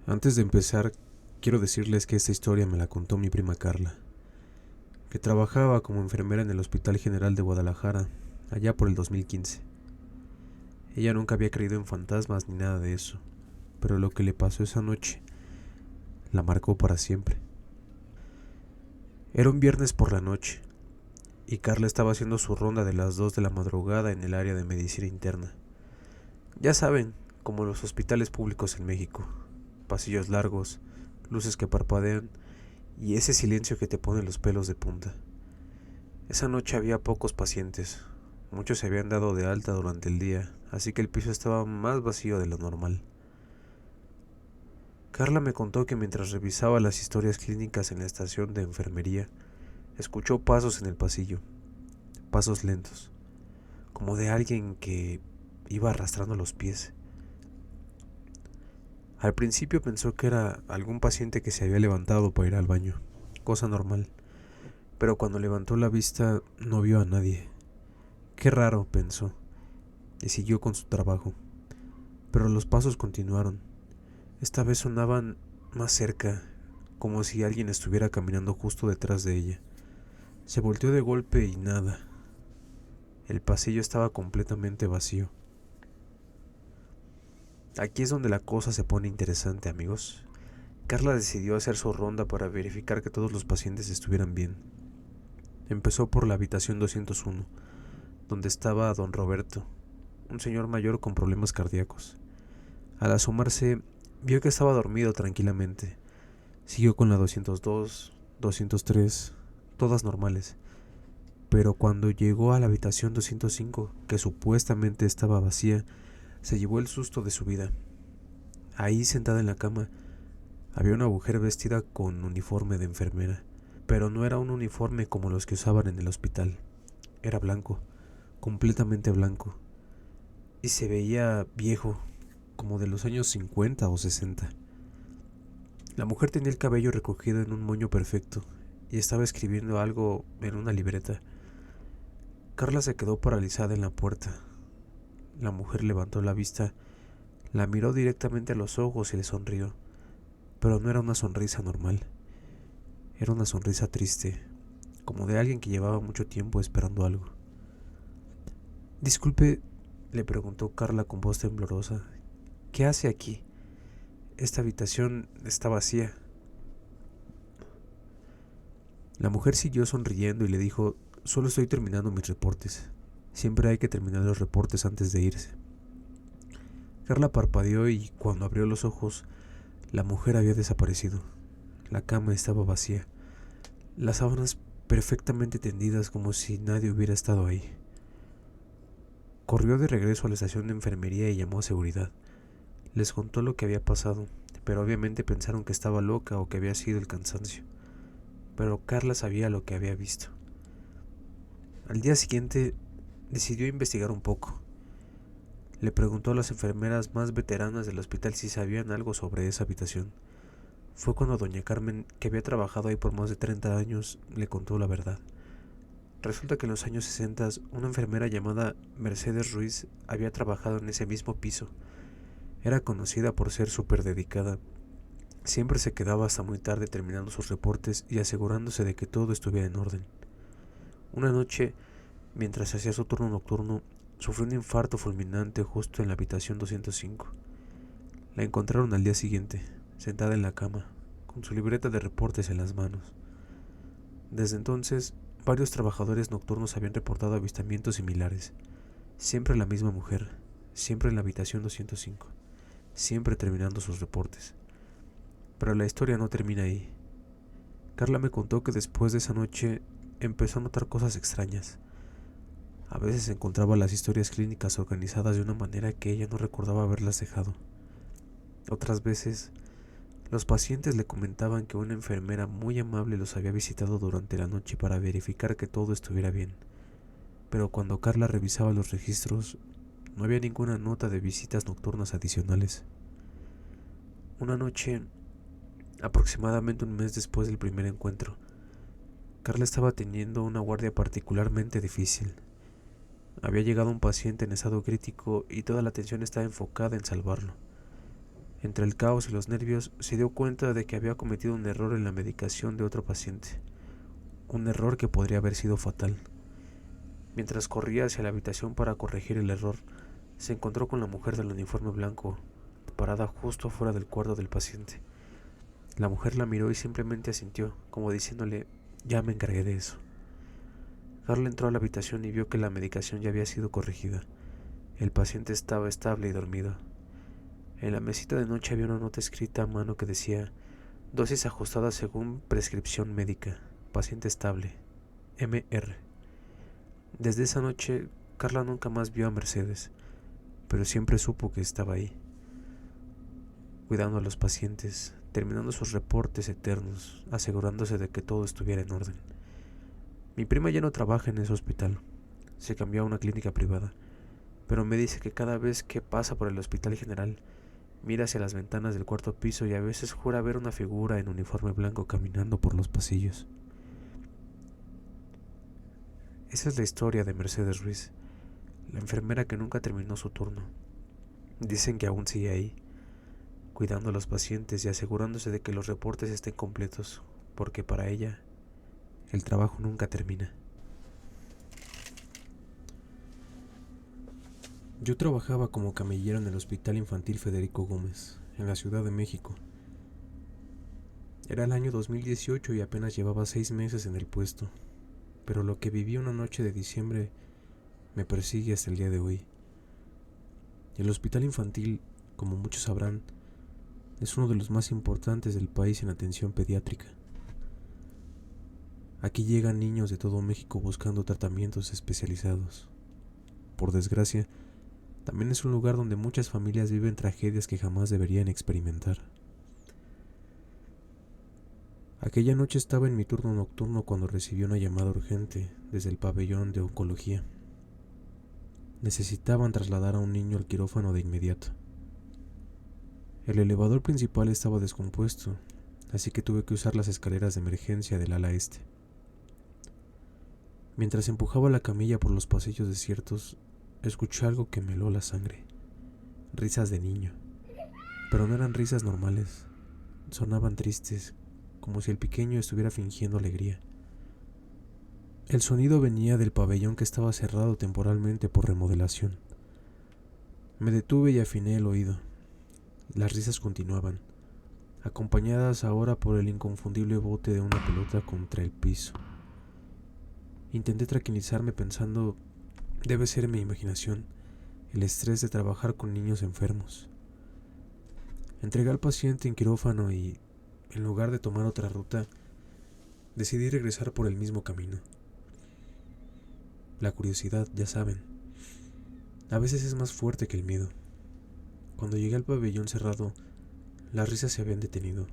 Antes de empezar, quiero decirles que esta historia me la contó mi prima Carla, que trabajaba como enfermera en el Hospital General de Guadalajara, allá por el 2015. Ella nunca había creído en fantasmas ni nada de eso, pero lo que le pasó esa noche la marcó para siempre. Era un viernes por la noche, y Carla estaba haciendo su ronda de las 2 de la madrugada en el área de medicina interna. Ya saben, como los hospitales públicos en México, pasillos largos, luces que parpadean y ese silencio que te pone los pelos de punta. Esa noche había pocos pacientes, muchos se habían dado de alta durante el día, así que el piso estaba más vacío de lo normal. Carla me contó que mientras revisaba las historias clínicas en la estación de enfermería, escuchó pasos en el pasillo, pasos lentos, como de alguien que iba arrastrando los pies. Al principio pensó que era algún paciente que se había levantado para ir al baño, cosa normal, pero cuando levantó la vista no vio a nadie. Qué raro, pensó, y siguió con su trabajo. Pero los pasos continuaron. Esta vez sonaban más cerca, como si alguien estuviera caminando justo detrás de ella. Se volteó de golpe y nada. El pasillo estaba completamente vacío. Aquí es donde la cosa se pone interesante, amigos. Carla decidió hacer su ronda para verificar que todos los pacientes estuvieran bien. Empezó por la habitación 201, donde estaba don Roberto, un señor mayor con problemas cardíacos. Al asomarse, vio que estaba dormido tranquilamente. Siguió con la 202, 203, todas normales. Pero cuando llegó a la habitación 205, que supuestamente estaba vacía, se llevó el susto de su vida. Ahí, sentada en la cama, había una mujer vestida con uniforme de enfermera, pero no era un uniforme como los que usaban en el hospital. Era blanco, completamente blanco, y se veía viejo, como de los años 50 o 60. La mujer tenía el cabello recogido en un moño perfecto y estaba escribiendo algo en una libreta. Carla se quedó paralizada en la puerta. La mujer levantó la vista, la miró directamente a los ojos y le sonrió, pero no era una sonrisa normal. Era una sonrisa triste, como de alguien que llevaba mucho tiempo esperando algo. Disculpe, le preguntó Carla con voz temblorosa, ¿qué hace aquí? Esta habitación está vacía. La mujer siguió sonriendo y le dijo, solo estoy terminando mis reportes. Siempre hay que terminar los reportes antes de irse. Carla parpadeó y cuando abrió los ojos, la mujer había desaparecido. La cama estaba vacía, las sábanas perfectamente tendidas como si nadie hubiera estado ahí. Corrió de regreso a la estación de enfermería y llamó a seguridad. Les contó lo que había pasado, pero obviamente pensaron que estaba loca o que había sido el cansancio. Pero Carla sabía lo que había visto. Al día siguiente decidió investigar un poco. Le preguntó a las enfermeras más veteranas del hospital si sabían algo sobre esa habitación. Fue cuando doña Carmen, que había trabajado ahí por más de 30 años, le contó la verdad. Resulta que en los años 60 una enfermera llamada Mercedes Ruiz había trabajado en ese mismo piso. Era conocida por ser súper dedicada. Siempre se quedaba hasta muy tarde terminando sus reportes y asegurándose de que todo estuviera en orden. Una noche, mientras hacía su turno nocturno, sufrió un infarto fulminante justo en la habitación 205. La encontraron al día siguiente, sentada en la cama, con su libreta de reportes en las manos. Desde entonces, varios trabajadores nocturnos habían reportado avistamientos similares. Siempre la misma mujer, siempre en la habitación 205, siempre terminando sus reportes. Pero la historia no termina ahí. Carla me contó que después de esa noche empezó a notar cosas extrañas. A veces encontraba las historias clínicas organizadas de una manera que ella no recordaba haberlas dejado. Otras veces, los pacientes le comentaban que una enfermera muy amable los había visitado durante la noche para verificar que todo estuviera bien. Pero cuando Carla revisaba los registros, no había ninguna nota de visitas nocturnas adicionales. Una noche, aproximadamente un mes después del primer encuentro, Carla estaba teniendo una guardia particularmente difícil. Había llegado un paciente en estado crítico y toda la atención estaba enfocada en salvarlo. Entre el caos y los nervios, se dio cuenta de que había cometido un error en la medicación de otro paciente, un error que podría haber sido fatal. Mientras corría hacia la habitación para corregir el error, se encontró con la mujer del uniforme blanco, parada justo afuera del cuarto del paciente. La mujer la miró y simplemente asintió, como diciéndole: ya me encargué de eso. Carla entró a la habitación y vio que la medicación ya había sido corregida. El paciente estaba estable y dormido. En la mesita de noche había una nota escrita a mano que decía: dosis ajustada según prescripción médica, paciente estable, MR. Desde esa noche, Carla nunca más vio a Mercedes, pero siempre supo que estaba ahí, cuidando a los pacientes, terminando sus reportes eternos, asegurándose de que todo estuviera en orden. Mi prima ya no trabaja en ese hospital, se cambió a una clínica privada, pero me dice que cada vez que pasa por el hospital general, mira hacia las ventanas del cuarto piso y a veces jura ver una figura en uniforme blanco caminando por los pasillos. Esa es la historia de Mercedes Ruiz, la enfermera que nunca terminó su turno. Dicen que aún sigue ahí, cuidando a los pacientes y asegurándose de que los reportes estén completos, porque para ella el trabajo nunca termina. Yo trabajaba como camillero en el Hospital Infantil Federico Gómez, en la Ciudad de México. Era el año 2018 y apenas llevaba 6 meses en el puesto, pero lo que viví una noche de diciembre me persigue hasta el día de hoy. El Hospital Infantil, como muchos sabrán, es uno de los más importantes del país en atención pediátrica. Aquí llegan niños de todo México buscando tratamientos especializados. Por desgracia, también es un lugar donde muchas familias viven tragedias que jamás deberían experimentar. Aquella noche estaba en mi turno nocturno cuando recibí una llamada urgente desde el pabellón de oncología. Necesitaban trasladar a un niño al quirófano de inmediato. El elevador principal estaba descompuesto, así que tuve que usar las escaleras de emergencia del ala este. Mientras empujaba la camilla por los pasillos desiertos, escuché algo que me heló la sangre. Risas de niño. Pero no eran risas normales. Sonaban tristes, como si el pequeño estuviera fingiendo alegría. El sonido venía del pabellón que estaba cerrado temporalmente por remodelación. Me detuve y afiné el oído. Las risas continuaban, acompañadas ahora por el inconfundible bote de una pelota contra el piso. Intenté tranquilizarme pensando: debe ser mi imaginación, el estrés de trabajar con niños enfermos. Entregué al paciente en quirófano y, en lugar de tomar otra ruta, decidí regresar por el mismo camino. La curiosidad, ya saben, a veces es más fuerte que el miedo. Cuando llegué al pabellón cerrado, las risas se habían detenido,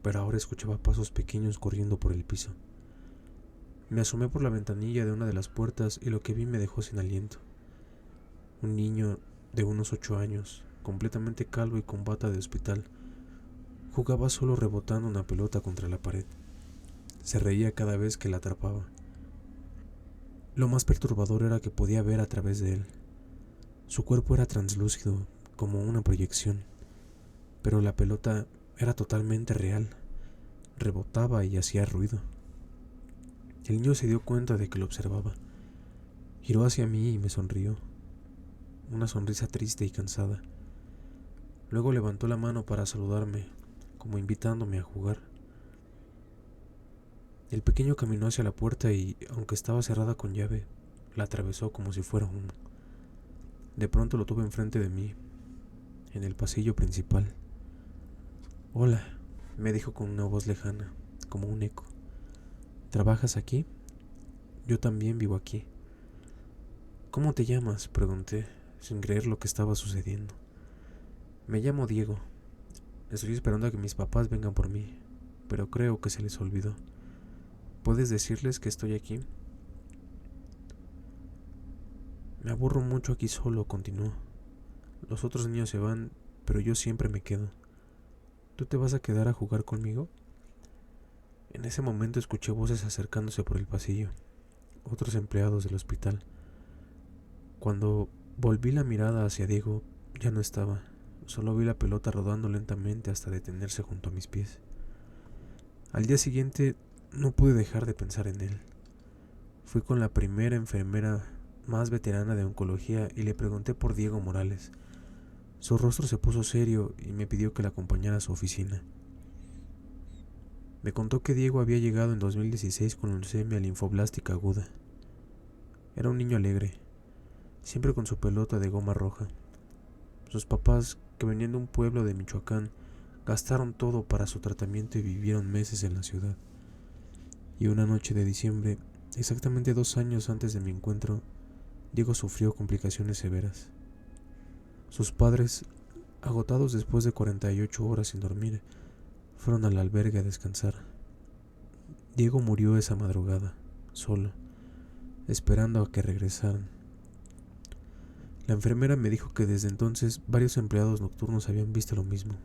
pero ahora escuchaba pasos pequeños corriendo por el piso. Me asomé por la ventanilla de una de las puertas y lo que vi me dejó sin aliento. Un niño de unos 8 años, completamente calvo y con bata de hospital, jugaba solo rebotando una pelota contra la pared. Se reía cada vez que la atrapaba. Lo más perturbador era que podía ver a través de él. Su cuerpo era translúcido, como una proyección, pero la pelota era totalmente real. Rebotaba y hacía ruido. El niño se dio cuenta de que lo observaba. Giró hacia mí y me sonrió. Una sonrisa triste y cansada. Luego levantó la mano para saludarme, como invitándome a jugar. El pequeño caminó hacia la puerta y, aunque estaba cerrada con llave, la atravesó como si fuera humo. De pronto lo tuve enfrente de mí, en el pasillo principal. «Hola», me dijo con una voz lejana, como un eco. «¿Trabajas aquí? Yo también vivo aquí». «¿Cómo te llamas?», pregunté, sin creer lo que estaba sucediendo. «Me llamo Diego. Estoy esperando a que mis papás vengan por mí, pero creo que se les olvidó. ¿Puedes decirles que estoy aquí?» «Me aburro mucho aquí solo», continuó. «Los otros niños se van, pero yo siempre me quedo. ¿Tú te vas a quedar a jugar conmigo?» En ese momento escuché voces acercándose por el pasillo, otros empleados del hospital. Cuando volví la mirada hacia Diego, ya no estaba. Solo vi la pelota rodando lentamente hasta detenerse junto a mis pies. Al día siguiente no pude dejar de pensar en él. Fui con la primera enfermera más veterana de oncología y le pregunté por Diego Morales. Su rostro se puso serio y me pidió que la acompañara a su oficina. Me contó que Diego había llegado en 2016 con leucemia linfoblástica aguda. Era un niño alegre, siempre con su pelota de goma roja. Sus papás, que venían de un pueblo de Michoacán, gastaron todo para su tratamiento y vivieron meses en la ciudad. Y una noche de diciembre, exactamente 2 años antes de mi encuentro, Diego sufrió complicaciones severas. Sus padres, agotados después de 48 horas sin dormir, fueron al albergue a descansar. Diego murió esa madrugada, solo, esperando a que regresaran. La enfermera me dijo que desde entonces varios empleados nocturnos habían visto lo mismo.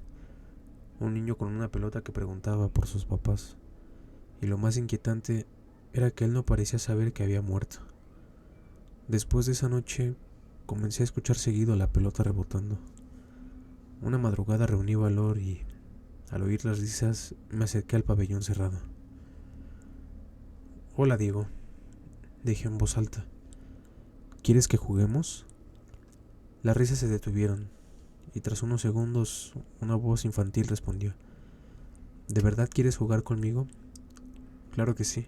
Un niño con una pelota que preguntaba por sus papás. Y lo más inquietante era que él no parecía saber que había muerto. Después de esa noche, comencé a escuchar seguido la pelota rebotando. Una madrugada reuní valor y, al oír las risas, me acerqué al pabellón cerrado. «Hola, Diego», dije en voz alta. «¿Quieres que juguemos?». Las risas se detuvieron, y tras unos segundos una voz infantil respondió: «¿De verdad quieres jugar conmigo?». «Claro que sí».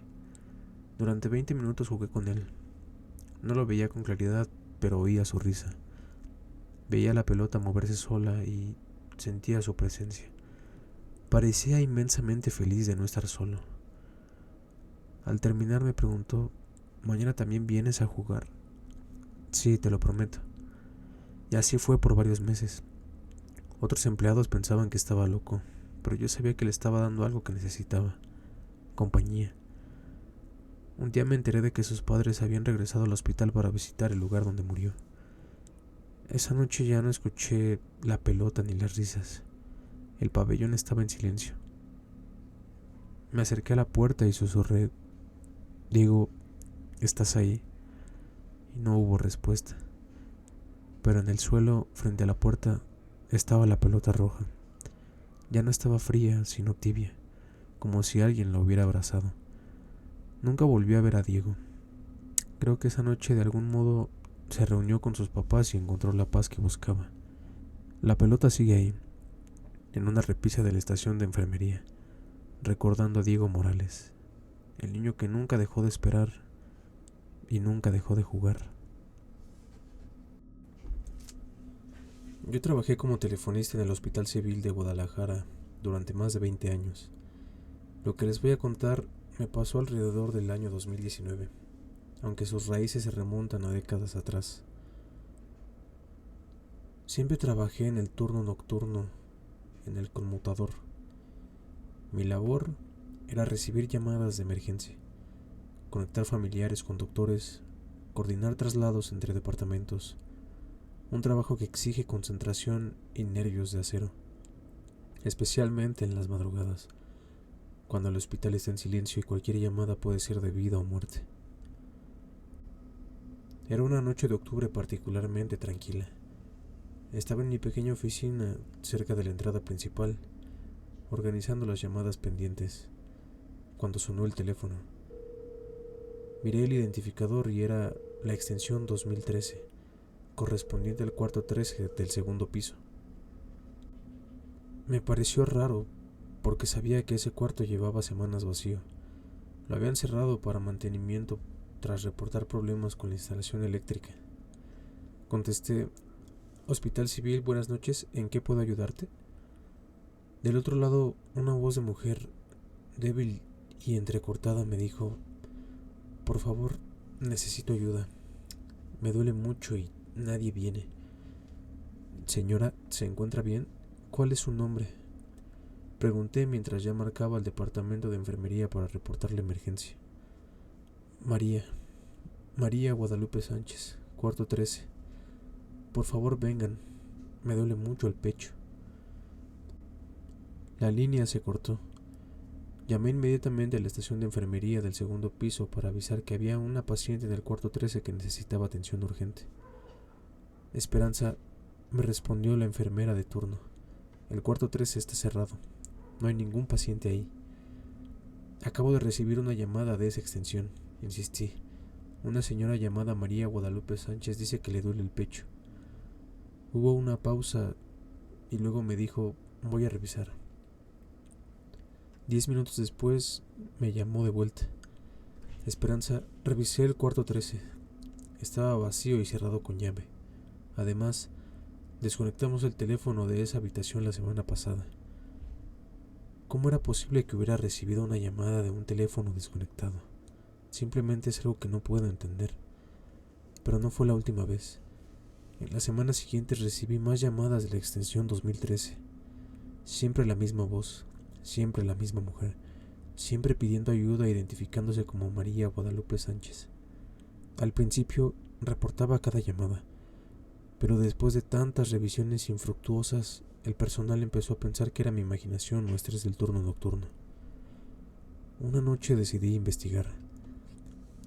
Durante 20 minutos jugué con él. No lo veía con claridad, pero oía su risa. Veía la pelota moverse sola y sentía su presencia. Parecía inmensamente feliz de no estar solo. Al terminar me preguntó: «¿Mañana también vienes a jugar?». «Sí, te lo prometo». Y así fue por varios meses. Otros empleados pensaban que estaba loco, pero yo sabía que le estaba dando algo que necesitaba: compañía. Un día me enteré de que sus padres habían regresado al hospital para visitar el lugar donde murió. Esa noche ya no escuché la pelota ni las risas. El pabellón estaba en silencio. Me acerqué a la puerta y susurré: «Diego, ¿estás ahí?». Y no hubo respuesta. Pero en el suelo, frente a la puerta, estaba la pelota roja. Ya no estaba fría, sino tibia, como si alguien la hubiera abrazado. Nunca volví a ver a Diego. Creo que esa noche de algún modo se reunió con sus papás y encontró la paz que buscaba. La pelota sigue ahí, en una repisa de la estación de enfermería, recordando a Diego Morales, el niño que nunca dejó de esperar y nunca dejó de jugar. Yo trabajé como telefonista en el Hospital Civil de Guadalajara durante más de 20 años. Lo que les voy a contar me pasó alrededor del año 2019, aunque sus raíces se remontan a décadas atrás. Siempre trabajé en el turno nocturno, en el conmutador. Mi labor era recibir llamadas de emergencia, conectar familiares con doctores, coordinar traslados entre departamentos. Un trabajo que exige concentración y nervios de acero, especialmente en las madrugadas, cuando el hospital está en silencio y cualquier llamada puede ser de vida o muerte. Era una noche de octubre particularmente tranquila. Estaba en mi pequeña oficina cerca de la entrada principal, organizando las llamadas pendientes, cuando sonó el teléfono. Miré el identificador y era la extensión 2013, correspondiente al cuarto 13 del segundo piso. Me pareció raro, porque sabía que ese cuarto llevaba semanas vacío. Lo habían cerrado para mantenimiento tras reportar problemas con la instalación eléctrica. Contesté: «Hospital Civil, buenas noches, ¿en qué puedo ayudarte?». Del otro lado, una voz de mujer, débil y entrecortada, me dijo: «Por favor, necesito ayuda. Me duele mucho y nadie viene». «Señora, ¿se encuentra bien? ¿Cuál es su nombre?». Pregunté mientras ya marcaba al departamento de enfermería para reportar la emergencia. María Guadalupe Sánchez, cuarto 13. Por favor, vengan. Me duele mucho el pecho». La línea se cortó. Llamé inmediatamente a la estación de enfermería del segundo piso para avisar que había una paciente en el cuarto 13 que necesitaba atención urgente. «Esperanza, me respondió la enfermera de turno. El cuarto 13 está cerrado. No hay ningún paciente ahí. Acabo de recibir una llamada de esa extensión, insistí. Una señora llamada María Guadalupe Sánchez dice que le duele el pecho. Hubo una pausa y luego me dijo, voy a revisar. 10 minutos después me llamó de vuelta. Esperanza, revisé el cuarto 13. Estaba vacío y cerrado con llave. Además, desconectamos el teléfono de esa habitación la semana pasada. ¿Cómo era posible que hubiera recibido una llamada de un teléfono desconectado? Simplemente es algo que no puedo entender. Pero no fue la última vez. En las semanas siguientes recibí más llamadas de la extensión 2013. Siempre la misma voz, siempre la misma mujer, siempre pidiendo ayuda, identificándose como María Guadalupe Sánchez. Al principio reportaba cada llamada, pero después de tantas revisiones infructuosas, el personal empezó a pensar que era mi imaginación o estrés del turno nocturno. Una noche decidí investigar.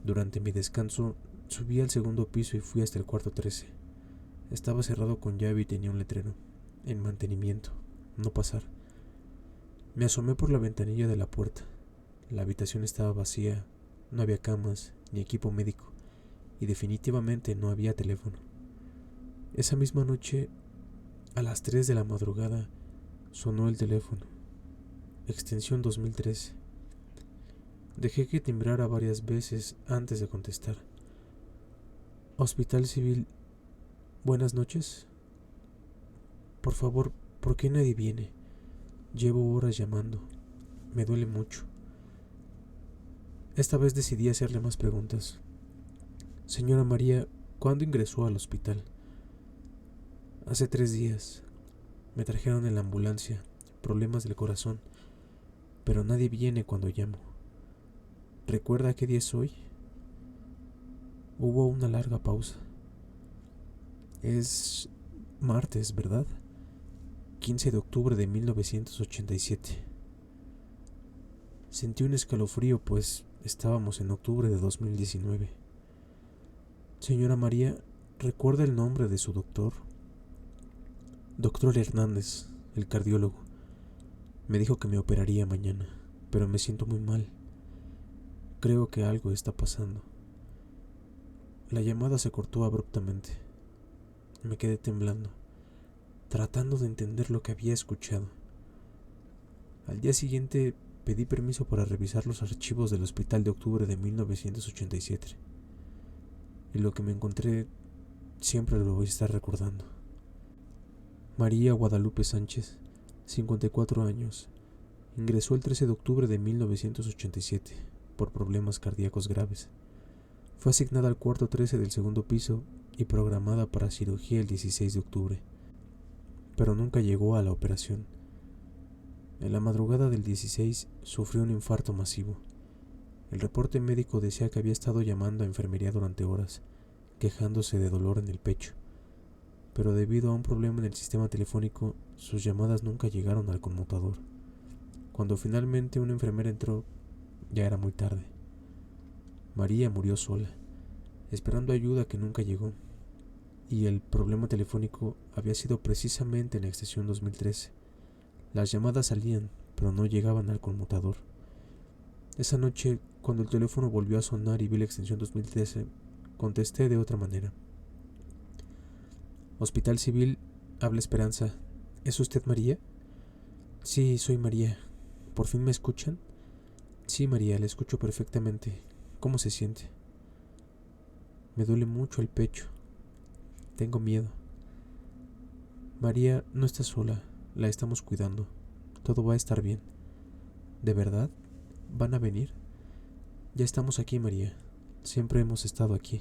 Durante mi descanso, subí al segundo piso y fui hasta el cuarto 13. Estaba cerrado con llave y tenía un letrero: en mantenimiento, no pasar. Me asomé por la ventanilla de la puerta. La habitación estaba vacía, no había camas ni equipo médico y definitivamente no había teléfono. Esa misma noche, a las 3 de la madrugada, sonó el teléfono. Extensión 2013. Dejé que timbrara varias veces antes de contestar. Hospital Civil, buenas noches. Por favor, ¿por qué nadie viene? Llevo horas llamando. Me duele mucho. Esta vez decidí hacerle más preguntas. Señora María, ¿cuándo ingresó al hospital? Hace 3 días. Me trajeron en la ambulancia, problemas del corazón, pero nadie viene cuando llamo. ¿Recuerda qué día es hoy? Hubo una larga pausa. Es martes, ¿verdad? 15 de octubre de 1987. Sentí un escalofrío, pues estábamos en octubre de 2019. Señora María, ¿recuerda el nombre de su doctor? Doctor Hernández, el cardiólogo. Me dijo que me operaría mañana, pero me siento muy mal. Creo que algo está pasando. La llamada se cortó abruptamente. Me quedé temblando, tratando de entender lo que había escuchado. Al día siguiente pedí permiso para revisar los archivos del hospital de octubre de 1987. Y lo que me encontré siempre lo voy a estar recordando. María Guadalupe Sánchez, 54 años, ingresó el 13 de octubre de 1987 por problemas cardíacos graves. Fue asignada al cuarto 13 del segundo piso y programada para cirugía el 16 de octubre, pero nunca llegó a la operación. En la madrugada del 16 sufrió un infarto masivo. El reporte médico decía que había estado llamando a enfermería durante horas, quejándose de dolor en el pecho, pero debido a un problema en el sistema telefónico, sus llamadas nunca llegaron al conmutador. Cuando finalmente una enfermera entró, ya era muy tarde. María murió sola, esperando ayuda que nunca llegó, y el problema telefónico había sido precisamente en la extensión 2013. Las llamadas salían, pero no llegaban al conmutador. Esa noche, cuando el teléfono volvió a sonar y vi la extensión 2013, contesté de otra manera. Hospital Civil, habla Esperanza. ¿Es usted María? Sí, soy María. ¿Por fin me escuchan? Sí, María, le escucho perfectamente. ¿Cómo se siente? Me duele mucho el pecho. Tengo miedo. María, no está sola. La estamos cuidando. Todo va a estar bien. ¿De verdad? ¿Van a venir? Ya estamos aquí, María. Siempre hemos estado aquí.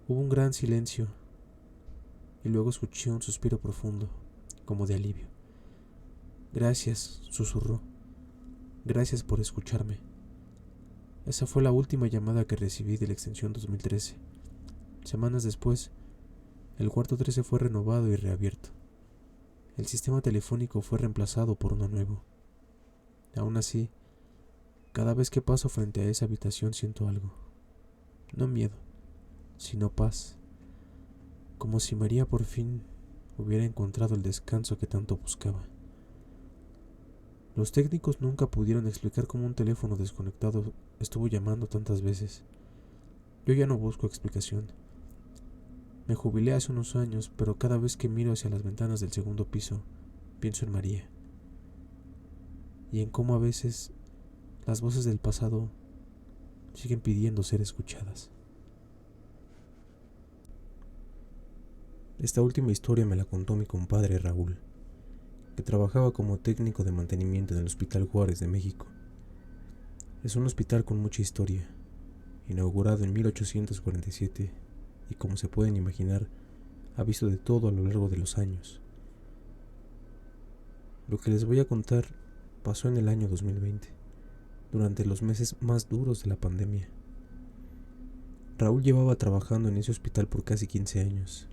Hubo un gran silencio y luego escuché un suspiro profundo, como de alivio. Gracias, susurró. Gracias por escucharme. Esa fue la última llamada que recibí de la extensión 2013. Semanas después, el cuarto 13 fue renovado y reabierto. El sistema telefónico fue reemplazado por uno nuevo. Aún así, cada vez que paso frente a esa habitación siento algo. No miedo, sino paz. como si María por fin hubiera encontrado el descanso que tanto buscaba. Los técnicos nunca pudieron explicar cómo un teléfono desconectado estuvo llamando tantas veces. Yo ya no busco explicación. Me jubilé hace unos años, pero cada vez que miro hacia las ventanas del segundo piso, pienso en María. Y en cómo a veces las voces del pasado siguen pidiendo ser escuchadas. Esta última historia me la contó mi compadre Raúl, que trabajaba como técnico de mantenimiento en el Hospital Juárez de México. Es un hospital con mucha historia, inaugurado en 1847, y como se pueden imaginar, ha visto de todo a lo largo de los años. Lo que les voy a contar pasó en el año 2020, durante los meses más duros de la pandemia. Raúl llevaba trabajando en ese hospital por casi 15 años.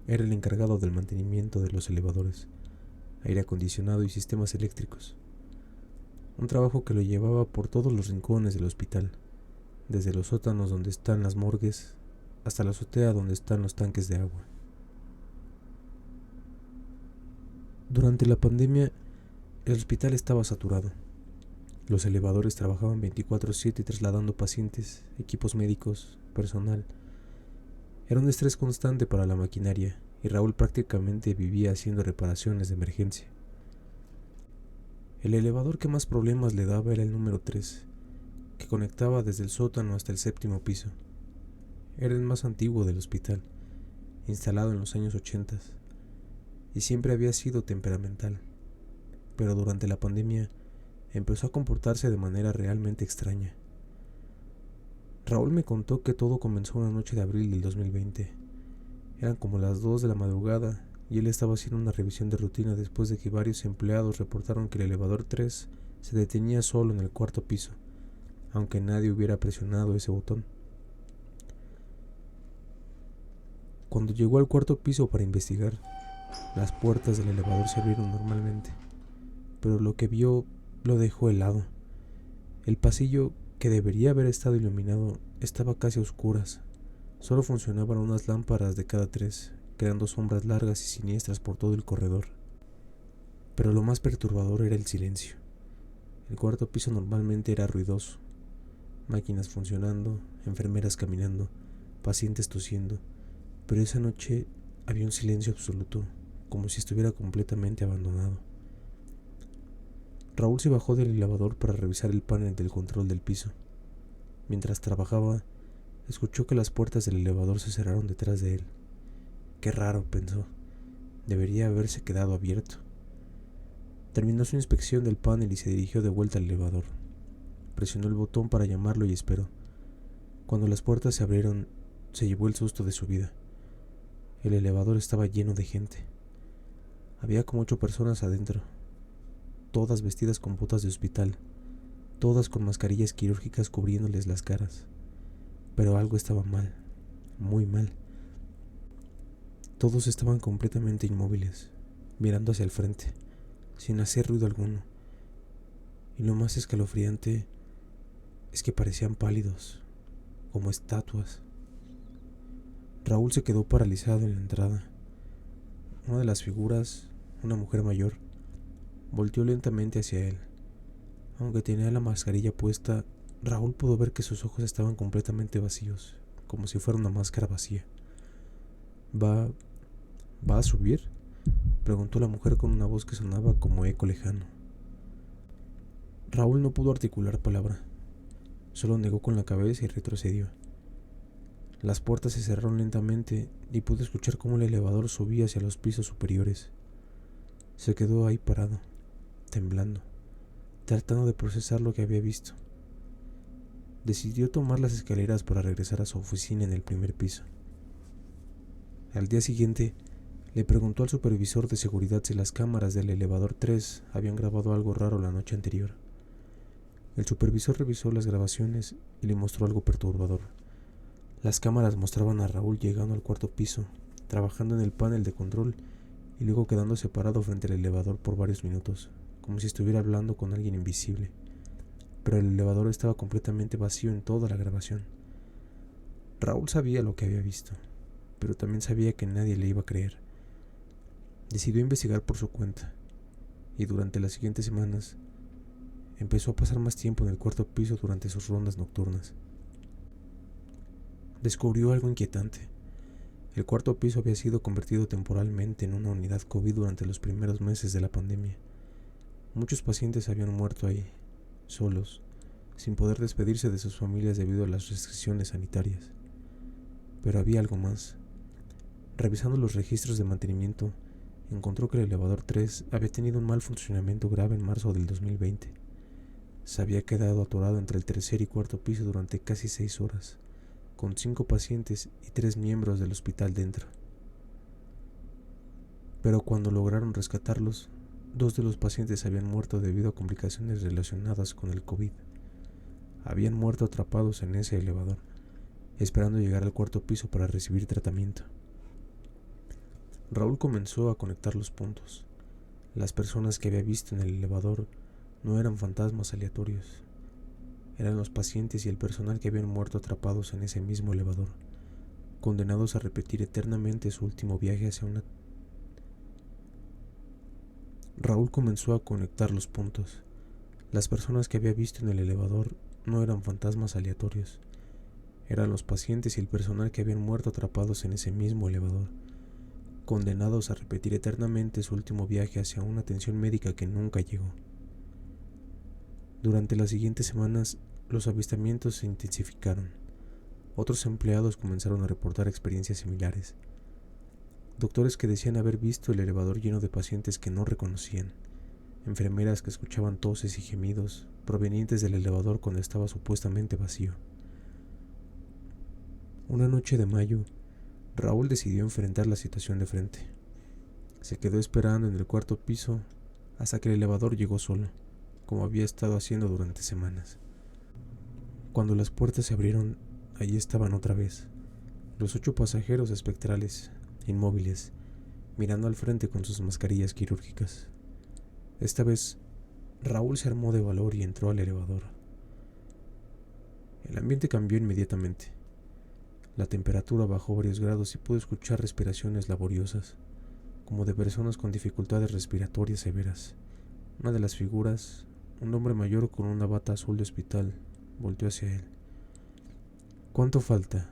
Era el encargado del mantenimiento de los elevadores, aire acondicionado y sistemas eléctricos. Un trabajo que lo llevaba por todos los rincones del hospital, desde los sótanos donde están las morgues hasta la azotea donde están los tanques de agua. Durante la pandemia, el hospital estaba saturado. Los elevadores trabajaban 24/7 trasladando pacientes, equipos médicos, personal. Era un estrés constante para la maquinaria y Raúl prácticamente vivía haciendo reparaciones de emergencia. El elevador que más problemas le daba era el número 3, que conectaba desde el sótano hasta el 7º piso. Era el más antiguo del hospital, instalado en los años 80, y siempre había sido temperamental. Pero durante la pandemia empezó a comportarse de manera realmente extraña. Raúl me contó que todo comenzó una noche de abril del 2020. Eran como las 2 de la madrugada y él estaba haciendo una revisión de rutina después de que varios empleados reportaron que el elevador 3 se detenía solo en el 4º piso, aunque nadie hubiera presionado ese botón. Cuando llegó al 4º piso para investigar, las puertas del elevador se abrieron normalmente, pero lo que vio lo dejó helado. El pasillo, que debería haber estado iluminado, estaba casi a oscuras. Solo funcionaban unas lámparas de cada 3, creando sombras largas y siniestras por todo el corredor. Pero lo más perturbador era el silencio. El 4º piso normalmente era ruidoso. Máquinas funcionando, enfermeras caminando, pacientes tosiendo. Pero esa noche había un silencio absoluto, como si estuviera completamente abandonado. Raúl se bajó del elevador para revisar el panel del control del piso. Mientras trabajaba, escuchó que las puertas del elevador se cerraron detrás de él. Qué raro, pensó. Debería haberse quedado abierto. Terminó su inspección del panel y se dirigió de vuelta al elevador. Presionó el botón para llamarlo y esperó. Cuando las puertas se abrieron, se llevó el susto de su vida. El elevador estaba lleno de gente. Había como 8 personas adentro, todas vestidas con botas de hospital, todas con mascarillas quirúrgicas cubriéndoles las caras. Pero algo estaba mal, muy mal. Todos estaban completamente inmóviles, mirando hacia el frente, sin hacer ruido alguno. Y lo más escalofriante es que parecían pálidos, como estatuas. Raúl se quedó paralizado en la entrada. Una de las figuras, una mujer mayor, volteó lentamente hacia él. Aunque tenía la mascarilla puesta, Raúl pudo ver que sus ojos estaban completamente vacíos, como si fuera una máscara vacía. ¿Va a subir?, preguntó la mujer con una voz que sonaba como eco lejano. Raúl no pudo articular palabra, solo negó con la cabeza y retrocedió. Las puertas se cerraron lentamente y pudo escuchar cómo el elevador subía hacia los pisos superiores. Se quedó ahí parado, temblando, tratando de procesar lo que había visto. Decidió tomar las escaleras para regresar a su oficina en el 1º piso. Al día siguiente, le preguntó al supervisor de seguridad si las cámaras del elevador 3 habían grabado algo raro la noche anterior. El supervisor revisó las grabaciones y le mostró algo perturbador. Las cámaras mostraban a Raúl llegando al 4º piso, trabajando en el panel de control y luego quedándose parado frente al elevador por varios minutos, como si estuviera hablando con alguien invisible. Pero el elevador estaba completamente vacío en toda la grabación. Raúl sabía lo que había visto. pero también sabía que nadie le iba a creer. Decidió investigar por su cuenta, y durante las siguientes semanas empezó a pasar más tiempo en el cuarto piso durante sus rondas nocturnas. Descubrió algo inquietante. El cuarto piso había sido convertido temporalmente en una unidad COVID durante los primeros meses de la pandemia. Muchos pacientes habían muerto ahí, solos, sin poder despedirse de sus familias debido a las restricciones sanitarias. Pero había algo más. Revisando los registros de mantenimiento, encontró que el elevador 3 había tenido un mal funcionamiento grave en marzo del 2020. Se había quedado atorado entre el tercer y cuarto piso durante casi 6 horas, con 5 pacientes y 3 miembros del hospital dentro. Pero cuando lograron rescatarlos, 2 de los pacientes habían muerto debido a complicaciones relacionadas con el COVID. Habían muerto atrapados en ese elevador, esperando llegar al cuarto piso para recibir tratamiento. Raúl comenzó a conectar los puntos. Las personas que había visto en el elevador no eran fantasmas aleatorios. Eran los pacientes y el personal que habían muerto atrapados en ese mismo elevador, condenados a repetir eternamente su último viaje hacia una... Raúl comenzó a conectar los puntos. Las personas que había visto en el elevador no eran fantasmas aleatorios. Eran los pacientes y el personal que habían muerto atrapados en ese mismo elevador, condenados a repetir eternamente su último viaje hacia una atención médica que nunca llegó. Durante las siguientes semanas, los avistamientos se intensificaron. Otros empleados comenzaron a reportar experiencias similares. Doctores que decían haber visto el elevador lleno de pacientes que no reconocían. Enfermeras que escuchaban toses y gemidos provenientes del elevador cuando estaba supuestamente vacío. Una noche de mayo, Raúl decidió enfrentar la situación de frente. Se quedó esperando en el cuarto piso hasta que el elevador llegó solo, como había estado haciendo durante semanas. Cuando las puertas se abrieron, allí estaban otra vez, los 8 pasajeros espectrales, inmóviles, mirando al frente con sus mascarillas quirúrgicas. Esta vez, Raúl se armó de valor y entró al elevador. El ambiente cambió inmediatamente. La temperatura bajó varios grados y pudo escuchar respiraciones laboriosas, como de personas con dificultades respiratorias severas. Una de las figuras, un hombre mayor con una bata azul de hospital, volteó hacia él. ¿Cuánto falta?,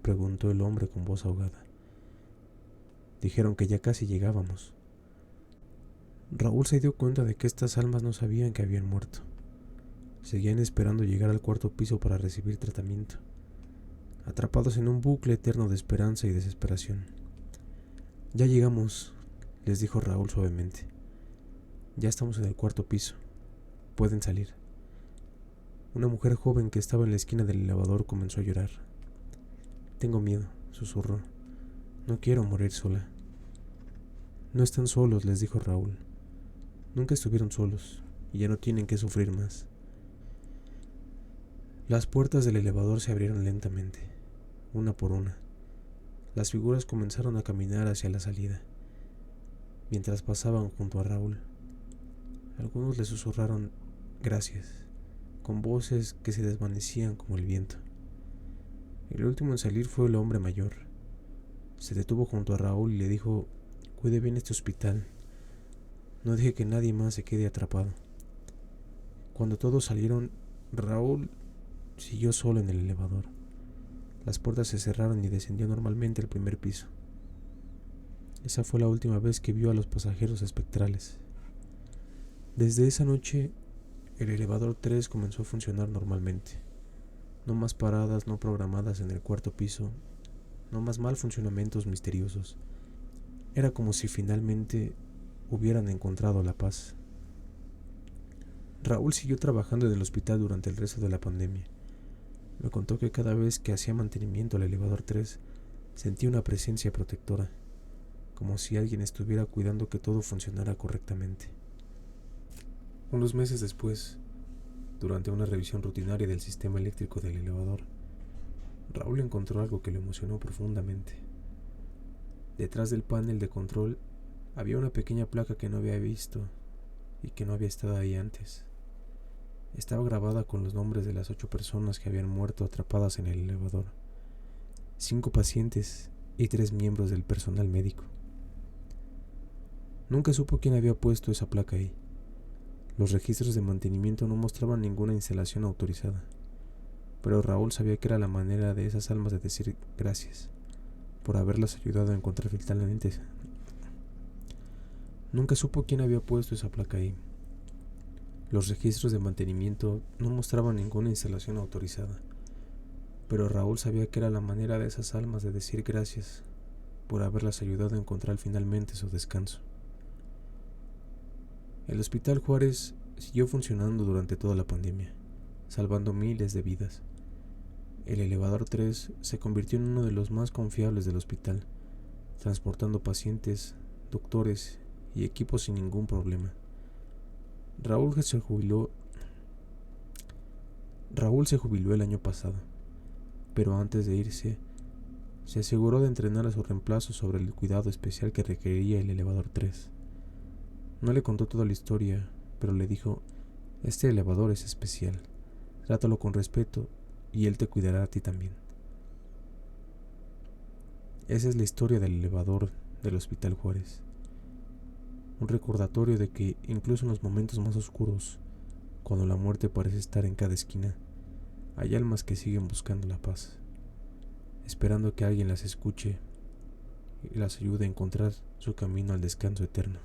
preguntó el hombre con voz ahogada. Dijeron que ya casi llegábamos. Raúl se dio cuenta de que estas almas no sabían que habían muerto. Seguían esperando llegar al cuarto piso para recibir tratamiento, atrapados en un bucle eterno de esperanza y desesperación. Ya llegamos, les dijo Raúl suavemente. Ya estamos en el cuarto piso. Pueden salir. Una mujer joven que estaba en la esquina del elevador comenzó a llorar. Tengo miedo, susurró. No quiero morir sola. No están solos, les dijo Raúl. Nunca estuvieron solos y ya no tienen que sufrir más. Las puertas del elevador se abrieron lentamente, una por una. Las figuras comenzaron a caminar hacia la salida, mientras pasaban junto a Raúl. Algunos le susurraron gracias, con voces que se desvanecían como el viento. El último en salir fue el hombre mayor. Se detuvo junto a Raúl y le dijo: cuide bien este hospital. No deje que nadie más se quede atrapado. Cuando todos salieron, Raúl siguió solo en el elevador. Las puertas se cerraron y descendió normalmente al primer piso. Esa fue la última vez que vio a los pasajeros espectrales. Desde esa noche, el elevador 3 comenzó a funcionar normalmente. No más paradas no programadas en el cuarto piso, no más mal funcionamientos misteriosos. Era como si finalmente hubieran encontrado la paz. Raúl siguió trabajando en el hospital durante el resto de la pandemia. Me contó que cada vez que hacía mantenimiento al elevador 3, sentía una presencia protectora, como si alguien estuviera cuidando que todo funcionara correctamente. Unos meses después, durante una revisión rutinaria del sistema eléctrico del elevador, Raúl encontró algo que lo emocionó profundamente. Detrás del panel de control había una pequeña placa que no había visto y que no había estado ahí antes. Estaba grabada con los nombres de las 8 personas que habían muerto atrapadas en el elevador. 5 pacientes y 3 miembros del personal médico. Nunca supo quién había puesto esa placa ahí. Los registros de mantenimiento no mostraban ninguna instalación autorizada, pero Raúl sabía que era la manera de esas almas de decir gracias por haberlas ayudado a encontrar finalmente. Nunca supo quién había puesto esa placa ahí. Los registros de mantenimiento no mostraban ninguna instalación autorizada, pero Raúl sabía que era la manera de esas almas de decir gracias por haberlas ayudado a encontrar finalmente su descanso. El Hospital Juárez siguió funcionando durante toda la pandemia, salvando miles de vidas. El elevador 3 se convirtió en uno de los más confiables del hospital, transportando pacientes, doctores y equipos sin ningún problema. Raúl se jubiló el año pasado, pero antes de irse, se aseguró de entrenar a su reemplazo sobre el cuidado especial que requeriría el elevador 3. No le contó toda la historia, pero le dijo: este elevador es especial, trátalo con respeto y él te cuidará a ti también. Esa es la historia del elevador del Hospital Juárez. Un recordatorio de que incluso en los momentos más oscuros, cuando la muerte parece estar en cada esquina, hay almas que siguen buscando la paz, esperando que alguien las escuche y las ayude a encontrar su camino al descanso eterno.